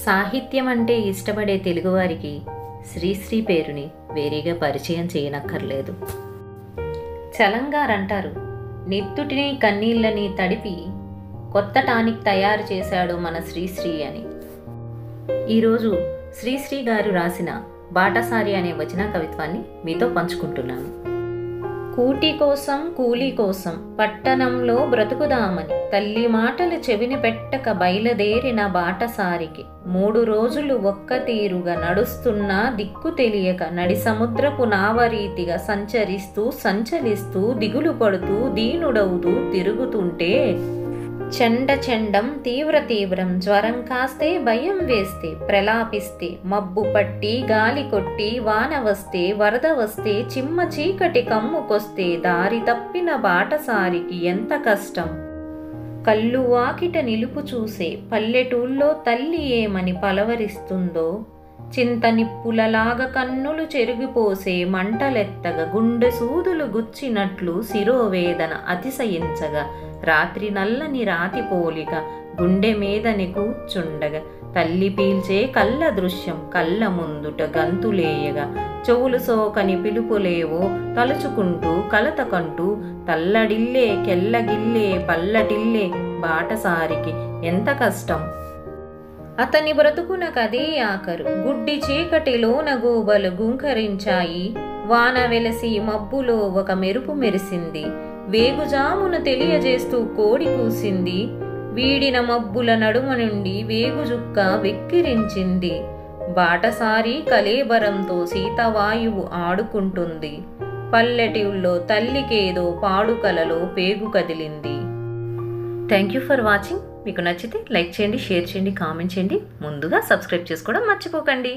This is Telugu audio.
సాహిత్యం అంటే ఇష్టపడే తెలుగువారికి శ్రీశ్రీ పేరుని వేరేగా పరిచయం చేయనక్కర్లేదు. చలంగారంటారు, నిత్తుటిని కన్నీళ్ళని తడిపి కొత్త టానిక్ తయారు చేశాడు మన శ్రీశ్రీ అని. ఈరోజు శ్రీశ్రీ గారు రాసిన బాటసారి అనే వచన కవిత్వాన్ని మీతో పంచుకుంటున్నాను. కూటి కోసం కూలి కోసం పట్టణంలో బ్రతుకుదామని తల్లి మాటలు చెవిన పెట్టక బయలుదేరిన బాటసారికి 3 రోజులు ఒక్క తీరుగా నడుస్తున్నా దిక్కు తెలియక నడి సముద్రపు నావరీతిగా సంచలిస్తూ దిగులు పడుతూ దీనుడవుతూ తిరుగుతుంటే చెండం తీవ్రం జ్వరం కాస్తే భయం వేస్తే ప్రలాపిస్తే మబ్బు పట్టి గాలి కొట్టి వాన వస్తే వరద వస్తే చిమ్మ చీకటి కమ్ముకొస్తే దారి తప్పిన బాటసారికి ఎంత కష్టం. కళ్ళు వాకిట నిలుపు చూసే పల్లెటూళ్ళలో తల్లి ఏమని పలవరిస్తుందో, చింత నిప్పులలాగా కన్నులు చెరిగిపోసే మంటలెత్తగా గుండె సూదులు గుచ్చినట్లు శిరోవేదన అతిశయించగా రాత్రి నల్లని రాతి పోలిక గుండె మీదని కూర్చుండగా తల్లి పీల్చే కళ్ళ దృశ్యం కళ్ళ ముందుట గంతులేయగా చెవులు సోకని పిలుపులేవో తలుచుకుంటూ కలతకంటూ తల్లడిల్లే కెల్లగిల్లే పల్లటిల్లే బాటసారికి ఎంత కష్టం. అతని బ్రతుకునకదే ఆఖరు. గుడ్డి చీకటిలోన గూబలు గుంకరించాయి. వాన వెలసి మబ్బులో ఒక మెరుపు మెరిసింది. వేగుజామును తెలియజేస్తూ కోడి కూసింది. వీడిన మబ్బుల నడుమ నుండి వేగుజుక్క వెక్కిరించింది. బాటసారి కలేబరంతో సీతవాయువు ఆడుకుంటుంది. పల్లెటూళ్ళలో తల్లికేదో పాడుకలలో పేగు కదిలింది. Thank you for watching. మీకు నచ్చితే లైక్ చేయండి, షేర్ చేయండి, కామెంట్ చేయండి. ముందుగా సబ్స్క్రైబ్ చేసుకోవడం మర్చిపోకండి.